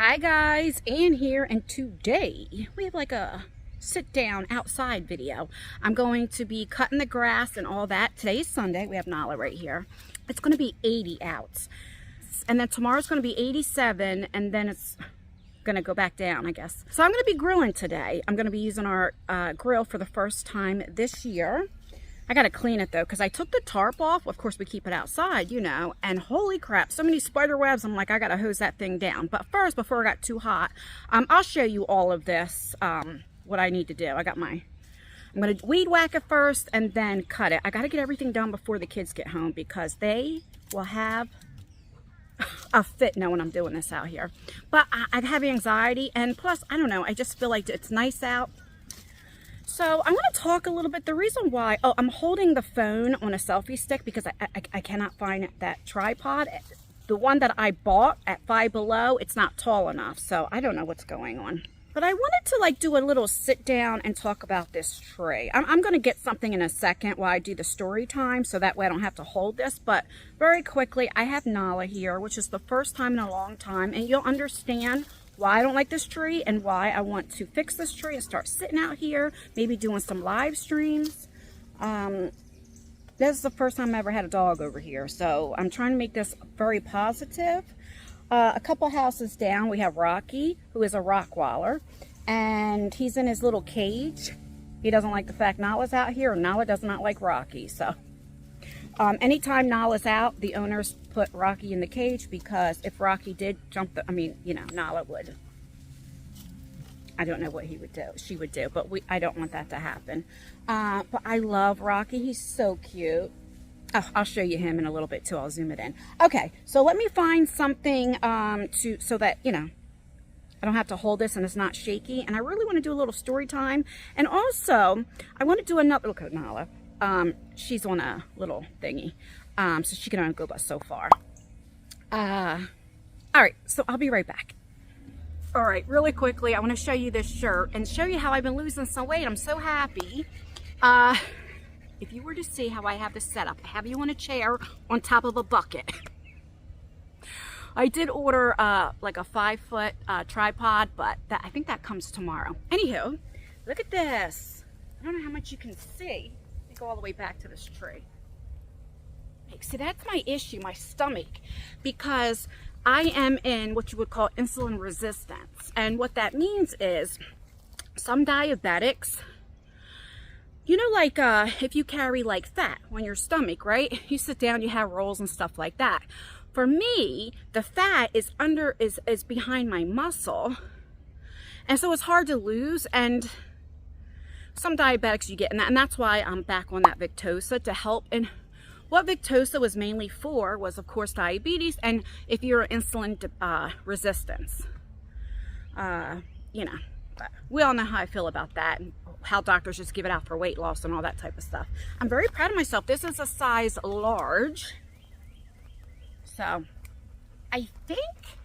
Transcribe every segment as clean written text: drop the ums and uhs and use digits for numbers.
Hi guys, Ann here, and today we have like a sit down outside video. I'm going to be cutting the grass and all that. Today is Sunday. We have Nala right here. It's going to be 80 out, and then tomorrow's going to be 87, and then it's going to go back down, I guess. So I'm going to be grilling today. I'm going to be using our grill for the first time this year. I gotta clean it though, because I took the tarp off. Of course, we keep it outside, you know, and holy crap, so many spider webs. I'm like, I gotta hose that thing down. But first, before it got too hot, I'll show you all of this, what I need to do. I'm gonna weed whack it first and then cut it. I gotta get everything done before the kids get home because they will have a fit knowing I'm doing this out here. But I have anxiety, and plus, I don't know, I just feel like it's nice out. So I'm going to talk a little bit. The reason why, I'm holding the phone on a selfie stick because I cannot find that tripod. The one that I bought at Five Below, it's not tall enough. So I don't know what's going on. But I wanted to like do a little sit down and talk about this tree. I'm going to get something in a second while I do the story time, so that way I don't have to hold this. But very quickly, I have Nala here, which is the first time in a long time. And you'll understand why I don't like this tree and why I want to fix this tree and start sitting out here, maybe doing some live streams. This is the first time I ever had a dog over here, so I'm trying to make this very positive. A couple houses down, we have Rocky, who is a Rottweiler, and he's in his little cage. He doesn't like the fact Nala's out here, and Nala does not like Rocky, so anytime Nala's out, the owners put Rocky in the cage because if Rocky did jump Nala would. I don't know what she would do, but I don't want that to happen. But I love Rocky. He's so cute. Oh, I'll show you him in a little bit too. I'll zoom it in. Okay, so let me find something so that, you know, I don't have to hold this and it's not shaky. And I really want to do a little story time. And also, I want to do another, look at Nala. She's on a little thingy, so she can only go but so far. All right, so I'll be right back. All right, really quickly, I want to show you this shirt and show you how I've been losing some weight. I'm so happy. If you were to see how I have this set up, I have you on a chair on top of a bucket. I did order like a 5-foot tripod, but I think that comes tomorrow. Anywho, look at this. I don't know how much you can see. Go all the way back to this tree. See, that's my issue, my stomach, because I am in what you would call insulin resistance. And what that means is some diabetics, you know, like if you carry like fat on your stomach, right? You sit down, you have rolls and stuff like that. For me, the fat is behind my muscle. And so it's hard to lose, and some diabetics you get, and that's why I'm back on that Victoza to help. And what Victoza was mainly for was, of course, diabetes, and if you're insulin resistance, you know, but we all know how I feel about that, and how doctors just give it out for weight loss and all that type of stuff. I'm very proud of myself. This is a size large, so I think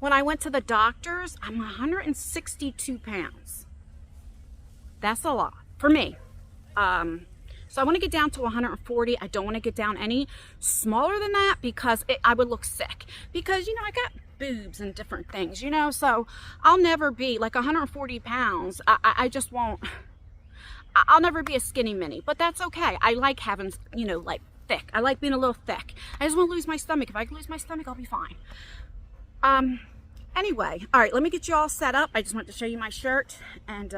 when I went to the doctors, I'm 162 pounds. That's a lot for me. So I want to get down to 140. I don't want to get down any smaller than that because I would look sick. Because, you know, I got boobs and different things, you know. So I'll never be like 140 pounds. I just won't. I'll never be a skinny mini. But that's okay. I like having, you know, like thick. I like being a little thick. I just want to lose my stomach. If I can lose my stomach, I'll be fine. Anyway, all right, let me get you all set up. I just want to show you my shirt, and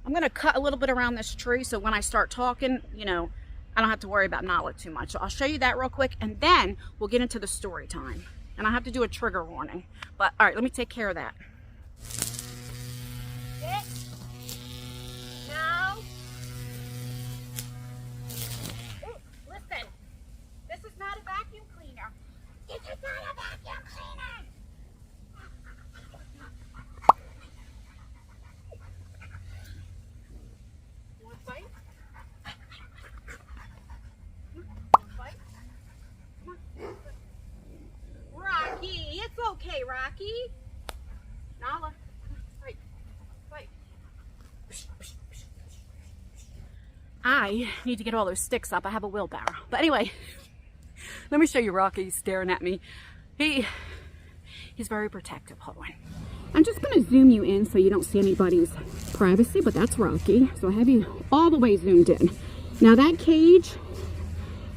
I'm going to cut a little bit around this tree so when I start talking, you know, I don't have to worry about Nala too much. So I'll show you that real quick, and then we'll get into the story time. And I have to do a trigger warning. But, all right, let me take care of that. Sit. No. Ooh, listen. This is not a vacuum cleaner. This is not a vacuum cleaner. Rocky, it's okay, Rocky. Nala, fight, fight. I need to get all those sticks up. I have a wheelbarrow. But anyway, let me show you Rocky staring at me. He's very protective. Hold on. I'm just going to zoom you in so you don't see anybody's privacy, but that's Rocky. So I have you all the way zoomed in. Now that cage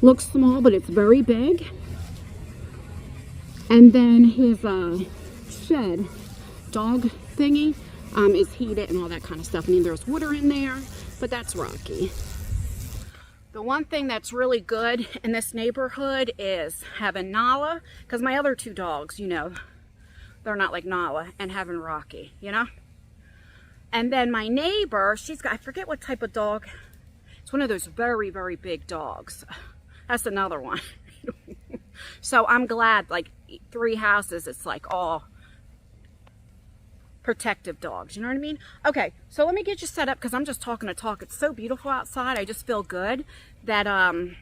looks small, but it's very big. And then his shed, dog thingy, is heated and all that kind of stuff. I mean, there's water in there, but that's Rocky. The one thing that's really good in this neighborhood is having Nala, because my other two dogs, you know, they're not like Nala, and having Rocky, you know? And then my neighbor, she's got, I forget what type of dog. It's one of those very, very big dogs. That's another one. So I'm glad, like 3 houses, it's like all protective dogs, you know what I mean? Okay, so let me get you set up because I'm just talking to talk. It's so beautiful outside. I just feel good that I'm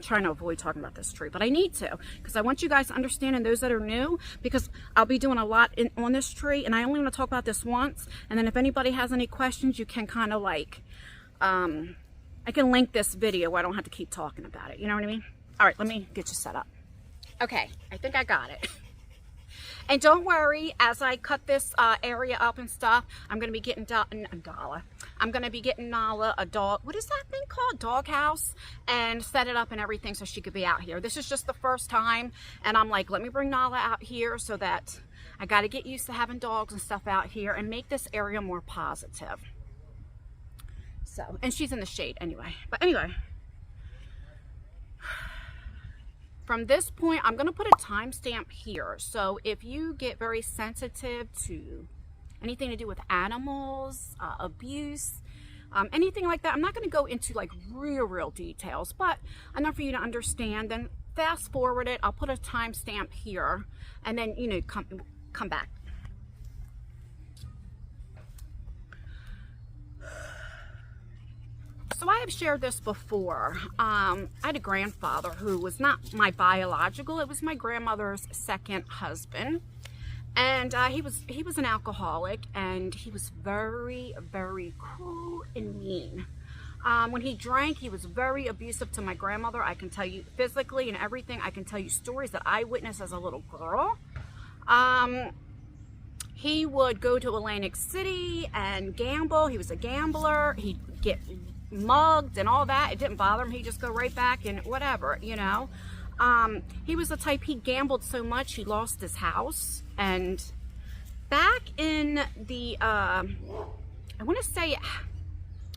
trying to avoid talking about this tree, but I need to because I want you guys to understand, and those that are new, because I'll be doing a lot on this tree, and I only want to talk about this once, and then if anybody has any questions, you can kind of like I can link this video where I don't have to keep talking about it, you know what I mean? All right, let me get you set up. Okay, I think I got it. And don't worry, as I cut this area up and stuff, I'm going to be getting I'm going to be getting Nala a dog, what is that thing called? Dog house, and set it up and everything so she could be out here. This is just the first time, and I'm like, let me bring Nala out here so that I got to get used to having dogs and stuff out here and make this area more positive. So, and she's in the shade anyway. But anyway, from this point, I'm going to put a timestamp here. So if you get very sensitive to anything to do with animals, abuse, anything like that, I'm not going to go into like real details, but enough for you to understand. Then fast forward it. I'll put a timestamp here, and then, you know, come back. So I have shared this before. I had a grandfather who was not my biological, it was my grandmother's second husband. And he was an alcoholic, and he was very, very cruel and mean. When he drank, he was very abusive to my grandmother. I can tell you physically and everything. I can tell you stories that I witnessed as a little girl. He would go to Atlantic City and gamble. He was a gambler. He'd get mugged and all that. It didn't bother him. He'd just go right back and whatever, you know. He was the type, he gambled so much he lost his house. And back in the I want to say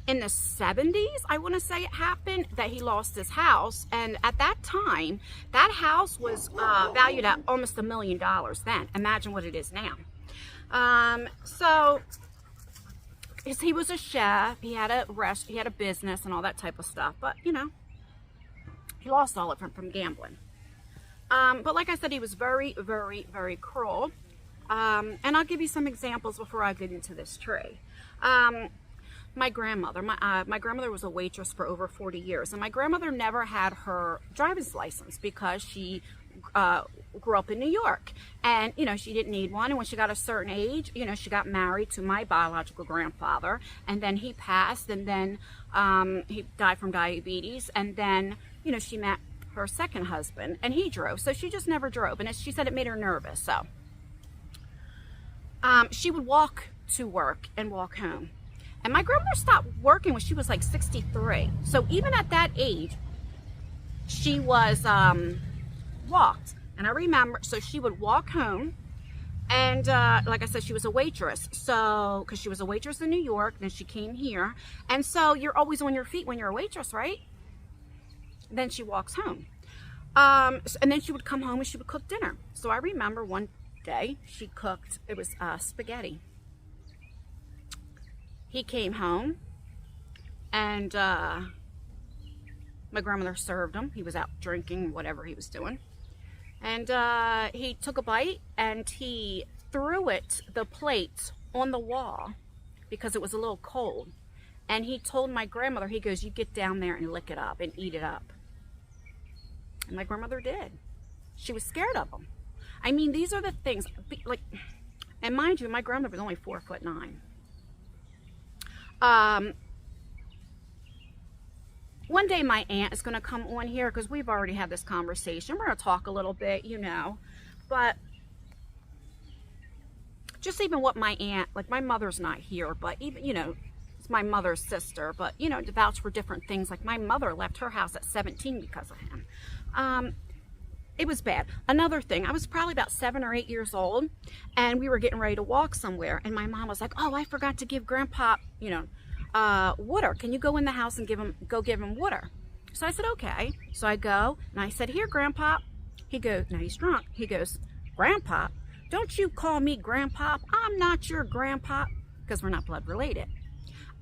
in the 70s, I want to say it happened that he lost his house. And at that time, that house was valued at almost $1 million then. Imagine what it is now. So he was a chef, he had a business and all that type of stuff, but you know, he lost all of it from gambling. But like I said, he was very, very, very cruel. And I'll give you some examples before I get into this tree. My grandmother was a waitress for over 40 years, and my grandmother never had her driver's license because she grew up in New York, and you know, she didn't need one. And when she got a certain age, you know, she got married to my biological grandfather, and then he passed, and then he died from diabetes, and then, you know, she met her second husband, and he drove, so she just never drove, and she said it made her nervous. So she would walk to work and walk home. And my grandmother stopped working when she was like 63. So even at that age, she was walked. And I remember, so she would walk home, and like I said, she was a waitress. So, because she was a waitress in New York, then she came here. And so you're always on your feet when you're a waitress, right? Then she walks home. And then she would come home and she would cook dinner. So I remember one day she cooked, it was spaghetti. He came home, and my grandmother served him. He was out drinking, whatever he was doing. And he took a bite, and he threw the plate on the wall because it was a little cold. And he told my grandmother, he goes, "You get down there and lick it up and eat it up." And my grandmother did. She was scared of him. I mean, these are the things, like, and mind you, my grandmother was only 4'9". One day my aunt is going to come on here because we've already had this conversation. We're going to talk a little bit, you know, but just even what my aunt, like my mother's not here, but even, you know, it's my mother's sister, but, you know, to vouch for different things. Like my mother left her house at 17 because of him. It was bad. Another thing, I was probably about 7 or 8 years old, and we were getting ready to walk somewhere, and my mom was like, oh, I forgot to give Grandpa, you know, water. Can you go in the house and go give him water? So I said, okay. So I go, and I said, here, Grandpa. He goes, now he's drunk. He goes, Grandpa? Don't you call me Grandpa. I'm not your Grandpa, because we're not blood related.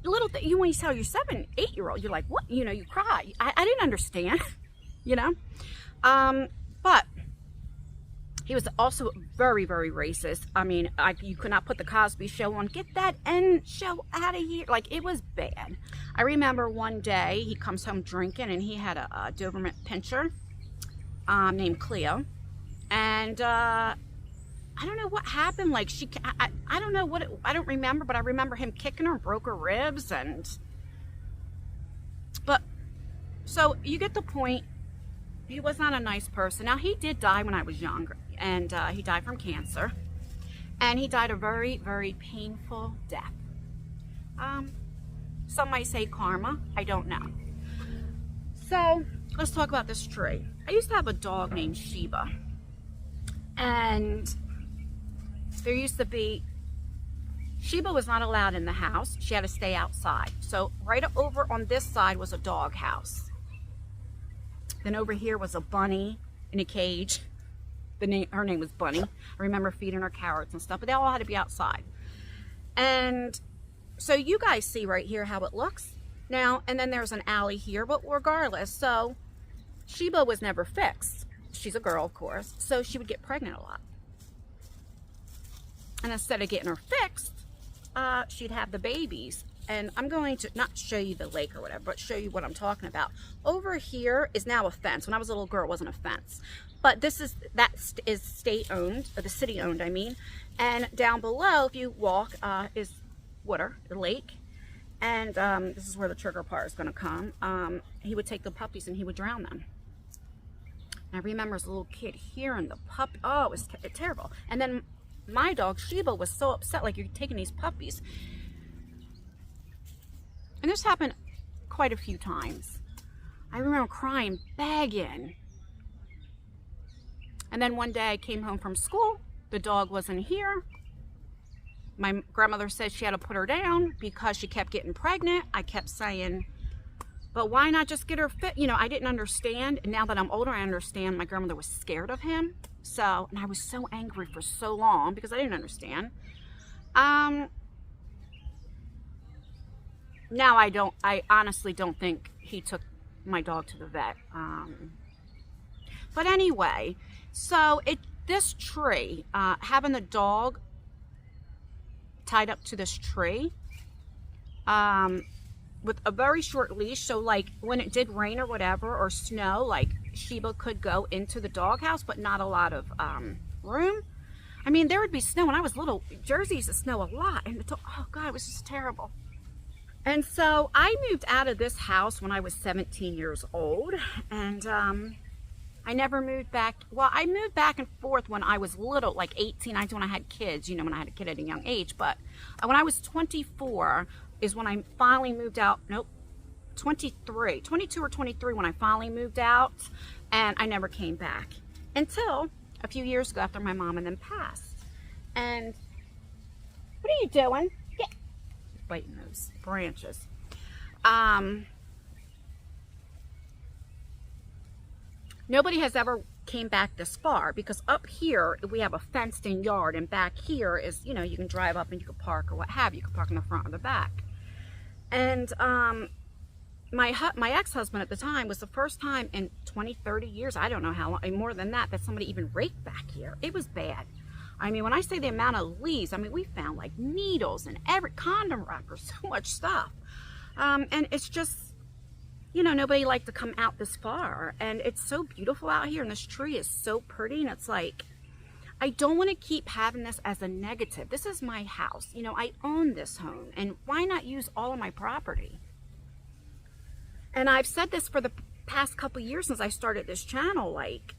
Little thing, when you tell your 7, 8-year-old, you're like, what? You know, you cry. I didn't understand, you know? But he was also very, very racist. I mean, you could not put the Cosby Show on. Get that N show out of here. Like, it was bad. I remember one day he comes home drinking, and he had a Doberman Pinscher named Cleo. And I don't know what happened. Like, I don't know what, I don't remember, but I remember him kicking her and broke her ribs. But, so you get the point. He was not a nice person. Now, he did die when I was younger, and he died from cancer, and he died a very, very painful death. Some might say karma. I don't know. So, let's talk about this tree. I used to have a dog named Sheba, and there used to be, Sheba was not allowed in the house. She had to stay outside. So, right over on this side was a dog house. Then over here was a bunny in a cage. Her name was Bunny. I remember feeding her carrots and stuff, but they all had to be outside. And so you guys see right here how it looks. Now, and then there's an alley here, but regardless, so Sheba was never fixed. She's a girl, of course, so she would get pregnant a lot. And instead of getting her fixed, she'd have the babies. And I'm going to not show you the lake or whatever, but show you what I'm talking about. Over here is now a fence. When I was a little girl, it wasn't a fence. But this is, is state owned, or the city owned, I mean. And down below, if you walk, is water, the lake. And this is where the trigger part is going to come. He would take the puppies and he would drown them. And I remember as a little kid hearing the puppy. Oh, it was terrible. And then my dog, Sheba, was so upset, like, you're taking these puppies. And this happened quite a few times. I remember crying, begging. And then one day I came home from school. The dog wasn't here. My grandmother said she had to put her down because she kept getting pregnant. I kept saying, but why not just get her fit? You know, I didn't understand. And now that I'm older, I understand my grandmother was scared of him. So, and I was so angry for so long because I didn't understand. Now I honestly don't think he took my dog to the vet. But anyway, so this tree, having the dog tied up to this tree, with a very short leash, so like when it did rain or whatever, or snow, like Sheba could go into the doghouse, but not a lot of room. I mean, there would be snow when I was little. Jersey used to snow a lot, and oh God, it was just terrible. And so I moved out of this house when I was 17 years old, and I never moved back. Well, I moved back and forth when I was little, like 18, 19, when I had kids, you know, when I had a kid at a young age. But when I was 24 is when I finally moved out. Nope, 22 or 23 when I finally moved out, and I never came back until a few years ago after my mom and them passed. And what are you doing? Biting those branches. Nobody has ever came back this far, because up here we have a fenced in yard, and back here is, you know, you can drive up and you can park or what have you. You can park in the front or the back. And my ex-husband at the time was the first time in 20, 30 years, I don't know how long, more than that somebody even raked back here. It was bad. I mean, when I say the amount of leaves, I mean, we found like needles and every condom wrappers, so much stuff. And it's just, you know, nobody liked to come out this far. And it's so beautiful out here, and this tree is so pretty. And it's like, I don't want to keep having this as a negative. This is my house. You know, I own this home, and why not use all of my property? And I've said this for the past couple years since I started this channel, like,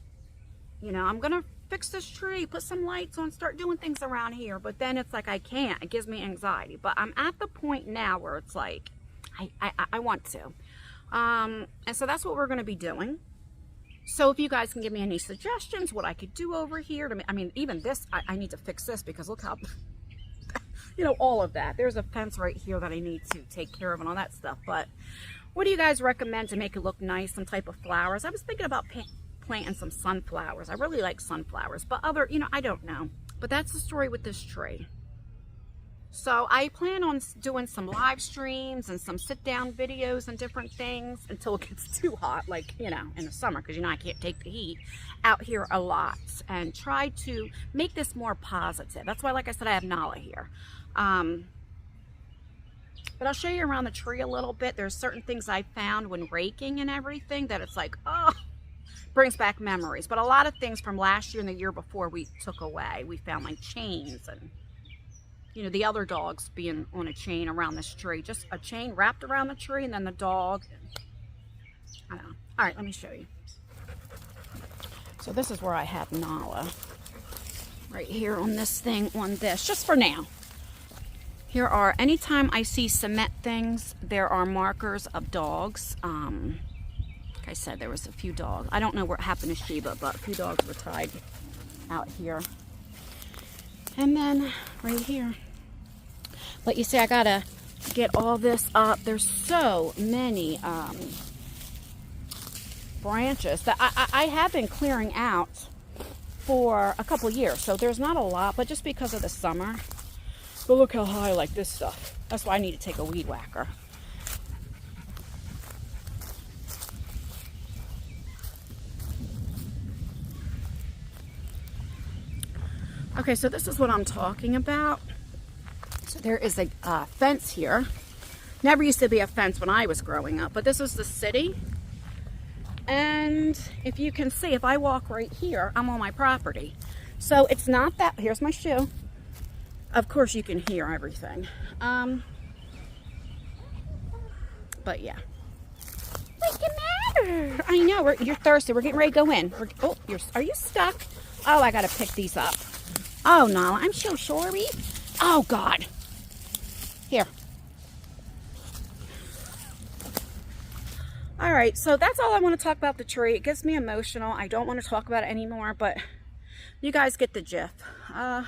you know, I'm going to fix this tree, put some lights on, start doing things around here. But then it's like I can't. It gives me anxiety. But I'm at the point now where it's like I want to. And so that's what we're going to be doing. So if you guys can give me any suggestions, what I could do over here. I mean, even this, I need to fix this because look how, you know, all of that. There's a fence right here that I need to take care of and all that stuff. But what do you guys recommend to make it look nice? Some type of flowers? I was thinking about planting some sunflowers. I really like sunflowers, but other, you know, I don't know. But that's the story with this tree. So I plan on doing some live streams and some sit down videos and different things until it gets too hot, like, you know, in the summer, because, you know, I can't take the heat out here a lot, and try to make this more positive. That's why, like I said, I have Nala here. But I'll show you around the tree a little bit. There's certain things I found when raking and everything that it's like, oh, brings back memories. But a lot of things from last year and the year before we took away. We found like chains and, you know, the other dogs being on a chain around this tree. Just a chain wrapped around the tree and then the dog. I don't know. All right, let me show you. So this is where I have Nala. Right here on this thing, on this, just for now. Here are, anytime I see cement things, there are markers of dogs. Like I said, there was a few dogs. I don't know what happened to Sheba, but a few dogs were tied out here. And then right here. But you see, I gotta get all this up. There's so many branches that I have been clearing out for a couple years. So there's not a lot, but just because of the summer. But look how high I like this stuff. That's why I need to take a weed whacker. Okay, so this is what I'm talking about. So there is a fence here. Never used to be a fence when I was growing up, but this is the city. And if you can see, if I walk right here, I'm on my property. So it's not that, here's my shoe. Of course you can hear everything. But yeah. What's the matter? I know, you're thirsty. We're getting ready to go in. Oh, are you stuck? Oh, I gotta pick these up. Oh, Nala, I'm so sorry. Oh, God. Here. All right, so that's all I want to talk about the tree. It gets me emotional. I don't want to talk about it anymore, but you guys get the gist. All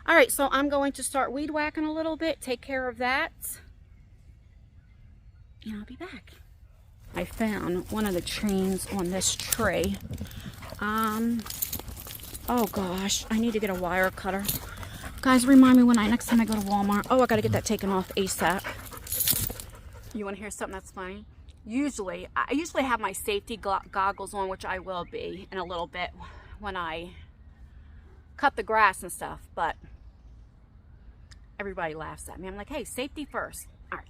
right, so I'm going to start weed whacking a little bit, take care of that, and I'll be back. I found one of the chains on this tree. Oh gosh, I need to get a wire cutter. Guys, remind me when next time I go to Walmart. Oh, I gotta get that taken off ASAP. You wanna hear something that's funny? I usually have my safety goggles on, which I will be in a little bit when I cut the grass and stuff, but everybody laughs at me. I'm like, hey, safety first. All right.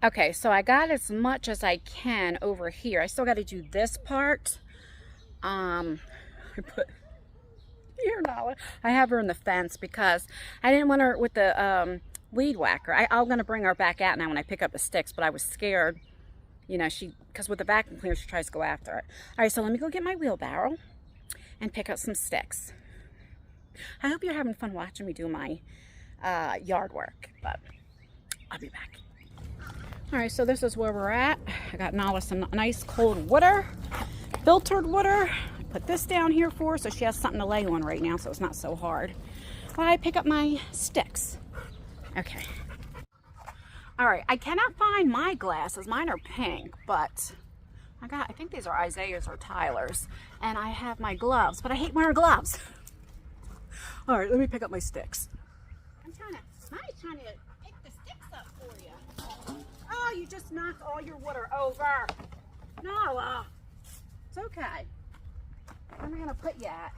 Okay, so I got as much as I can over here. I still got to do this part. I put here Nala. I have her in the fence because I didn't want her with the weed whacker. I'm gonna bring her back out now when I pick up the sticks, but I was scared, you know, because with the vacuum cleaner she tries to go after it. All right, so let me go get my wheelbarrow and pick up some sticks. I hope you're having fun watching me do my yard work, but I'll be back. All right, so this is where we're at. I got Nala some nice cold water, filtered water. Put this down here for her so she has something to lay on right now so it's not so hard while I pick up my sticks. Okay. All right, I cannot find my glasses. Mine are pink, but I think these are Isaiah's or Tyler's. And I have my gloves, but I hate wearing gloves. All right, let me pick up my sticks. Mommy's trying to pick the sticks up for you. Oh, you just knocked all your water over. Nala, it's okay. Where am I going to put you at?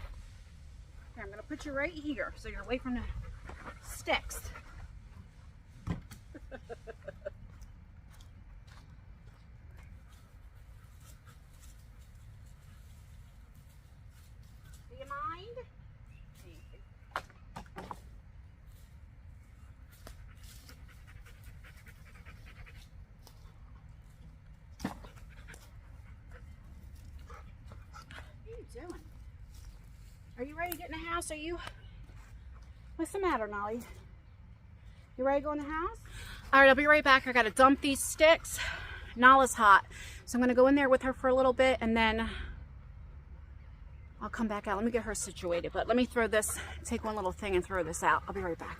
Here, I'm going to put you right here so you're away from the sticks. Do you mind? doing? Are you ready to get in the house? What's the matter, Nolly? You ready to go in the house? All right, I'll be right back. I got to dump these sticks. Nala's hot. So I'm going to go in there with her for a little bit and then I'll come back out. Let me get her situated. But let me throw this, take one little thing and throw this out. I'll be right back.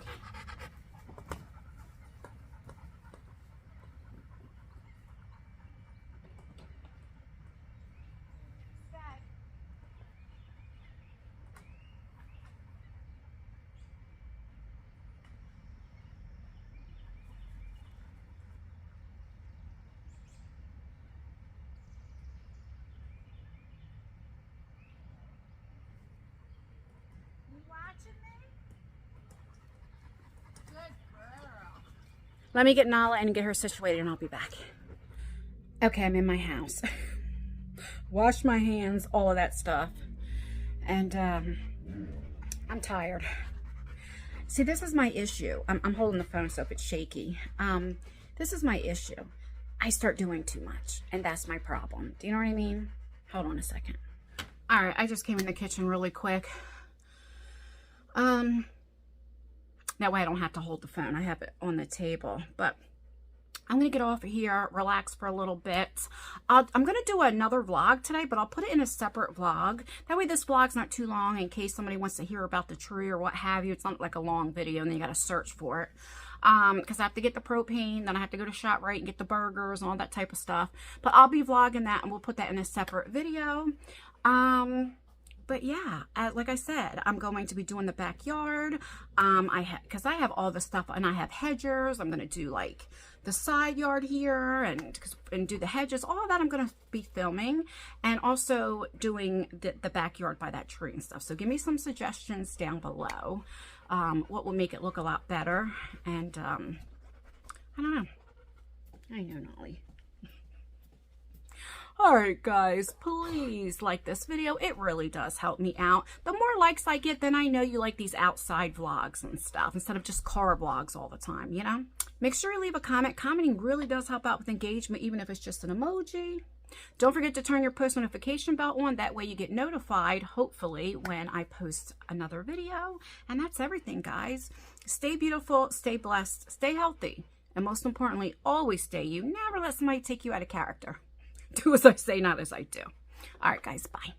Let me get Nala and get her situated and I'll be back. Okay, I'm in my house. Wash my hands, all of that stuff. And I'm tired. See, this is my issue. I'm holding the phone so if it's shaky. This is my issue. I start doing too much and that's my problem. Do you know what I mean? Hold on a second. All right, I just came in the kitchen really quick. That way I don't have to hold the phone. I have it on the table, but I'm going to get off of here, relax for a little bit. I'm going to do another vlog today, but I'll put it in a separate vlog. That way this vlog's not too long in case somebody wants to hear about the tree or what have you. It's not like a long video and then you got to search for it. Because I have to get the propane, then I have to go to ShopRite and get the burgers and all that type of stuff. But I'll be vlogging that and we'll put that in a separate video. But yeah, like I said, I'm going to be doing the backyard. Because I have all the stuff and I have hedgers. I'm going to do like the side yard here and do the hedges. All of that I'm going to be filming and also doing the backyard by that tree and stuff. So give me some suggestions down below. What will make it look a lot better. And I don't know. I know, Nolly. Alright guys, please like this video. It really does help me out. The more likes I get, then I know you like these outside vlogs and stuff instead of just car vlogs all the time, you know? Make sure you leave a comment. Commenting really does help out with engagement, even if it's just an emoji. Don't forget to turn your post notification bell on. That way you get notified, hopefully, when I post another video. And that's everything, guys. Stay beautiful, stay blessed, stay healthy, and most importantly, always stay you. Never let somebody take you out of character. Do as I say, not as I do. All right, guys, bye.